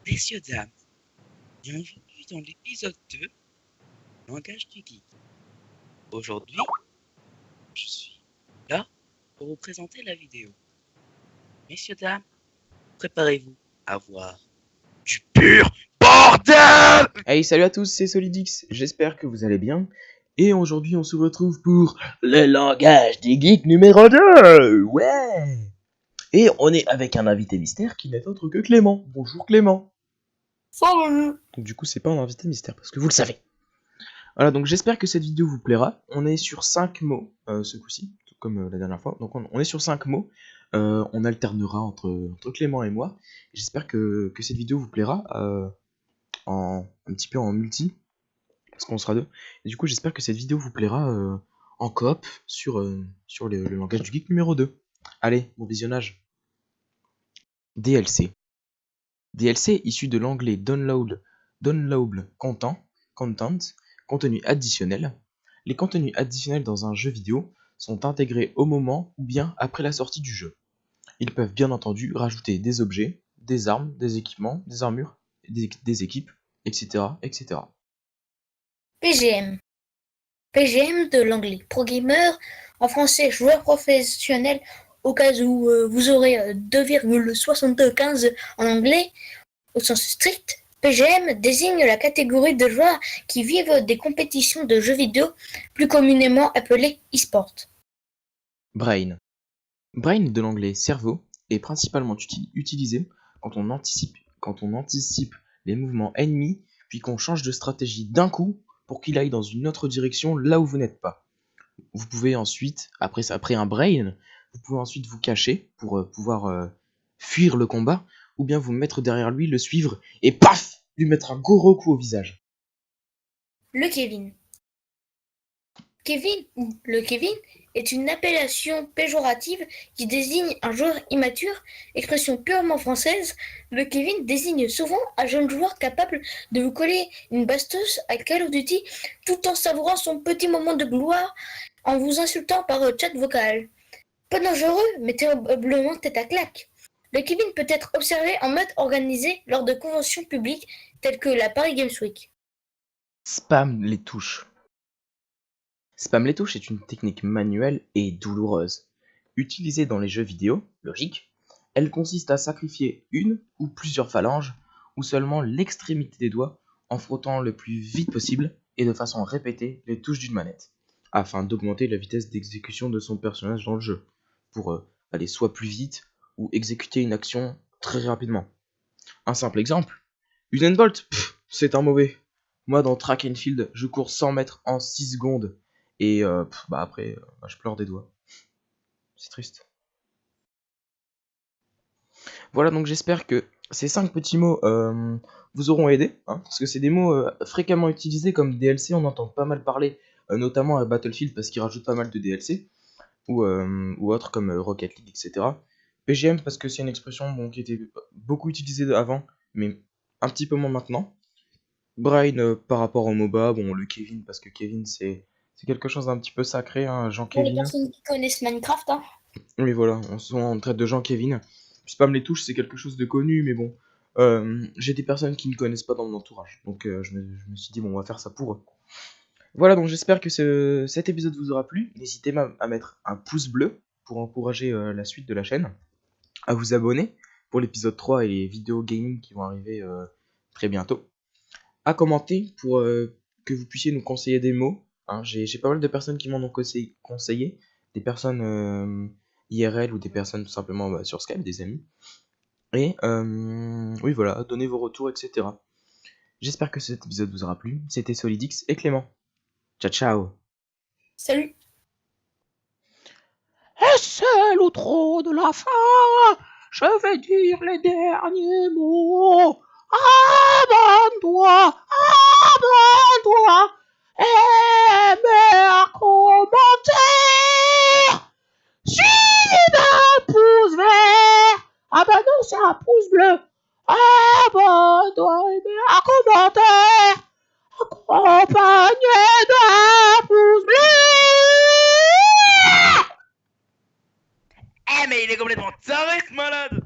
Messieurs, dames, bienvenue dans l'épisode 2, Langage du Geek. Aujourd'hui, je suis là pour vous présenter la vidéo. Messieurs, dames, préparez-vous à voir du pur bordel! Hey, salut à tous, c'est Solidix, j'espère que vous allez bien. Et aujourd'hui, on se retrouve pour le langage des geeks numéro 2. Ouais. Et on est avec un invité mystère qui n'est autre que Clément. Bonjour Clément. Salut. Donc du coup, c'est pas un invité mystère parce que vous le savez. Voilà, donc j'espère que cette vidéo vous plaira. On est sur 5 mots ce coup-ci, tout comme la dernière fois. Donc on est sur 5 mots. On alternera entre Clément et moi. J'espère que cette vidéo vous plaira un petit peu en multi. Parce qu'on sera deux. Et du coup, j'espère que cette vidéo vous plaira en coop sur le langage du geek numéro 2. Allez, bon visionnage. DLC. DLC issu de l'anglais download content, contenu additionnel. Les contenus additionnels dans un jeu vidéo sont intégrés au moment ou bien après la sortie du jeu. Ils peuvent bien entendu rajouter des objets, des armes, des équipements, des armures, des équipes, etc., etc. PGM. PGM de l'anglais Pro Gamer, en français joueur professionnel, au cas où vous aurez 2,75 en anglais, au sens strict. PGM désigne la catégorie de joueurs qui vivent des compétitions de jeux vidéo, plus communément appelées e-sport. Brain. Brain de l'anglais cerveau est principalement utilisé quand on anticipe les mouvements ennemis, puis qu'on change de stratégie d'un coup pour qu'il aille dans une autre direction là où vous n'êtes pas. Vous pouvez ensuite, après un brain, vous pouvez ensuite vous cacher pour pouvoir fuir le combat, ou bien vous mettre derrière lui, le suivre, et paf, lui mettre un gros coup au visage. Le Kevin. Kevin ou le Kevin est une appellation péjorative qui désigne un joueur immature, expression purement française. Le Kevin désigne souvent un jeune joueur capable de vous coller une bastos à Call of Duty tout en savourant son petit moment de gloire en vous insultant par chat vocal. Peu dangereux, mais terriblement tête à claque. Le Kevin peut être observé en mode organisé lors de conventions publiques telles que la Paris Games Week. Spam les touches. Spam les touches est une technique manuelle et douloureuse. Utilisée dans les jeux vidéo, logique, elle consiste à sacrifier une ou plusieurs phalanges, ou seulement l'extrémité des doigts, en frottant le plus vite possible et de façon répétée les touches d'une manette, afin d'augmenter la vitesse d'exécution de son personnage dans le jeu, pour aller soit plus vite, ou exécuter une action très rapidement. Un simple exemple, Usain Bolt, c'est un mauvais. Moi dans Track and Field, je cours 100 mètres en 6 secondes. Et après, je pleure des doigts. C'est triste. Voilà, donc j'espère que ces 5 petits mots vous auront aidé. Parce que c'est des mots fréquemment utilisés comme DLC. On entend pas mal parler, notamment à Battlefield parce qu'ils rajoutent pas mal de DLC. Ou autres comme Rocket League, etc. PGM parce que c'est une expression qui était beaucoup utilisée avant, mais un petit peu moins maintenant. Brain par rapport au MOBA, le Kevin parce que Kevin c'est quelque chose d'un petit peu sacré, Jean Pour les Kevin. personnes qui connaissent Minecraft, Oui voilà, on traite de Jean Kevin. Spam les touches c'est quelque chose de connu, mais bon, j'ai des personnes qui ne connaissent pas dans mon entourage, donc je me suis dit on va faire ça pour eux. Voilà, donc j'espère que cet épisode vous aura plu. N'hésitez pas à mettre un pouce bleu pour encourager la suite de la chaîne, à vous abonner pour l'épisode 3 et les vidéos gaming qui vont arriver très bientôt, à commenter pour que vous puissiez nous conseiller des mots. J'ai pas mal de personnes qui m'en ont conseillé, des personnes IRL ou des personnes tout simplement sur Skype, des amis. Et oui voilà, donnez vos retours, etc. J'espère que cet épisode vous aura plu. C'était Solidix et Clément. Ciao ciao. salut. Et c'est l'outro de la fin. Je vais dire les derniers mots. Abonne-toi, abonne-toi et mets un commentaire. Suivi d'un pouce vert. Ah bah non, c'est un pouce bleu. Abonne-toi et mets un commentaire. Accompagné d'un pouce bleu. Eh mais il est complètement taré ce malade!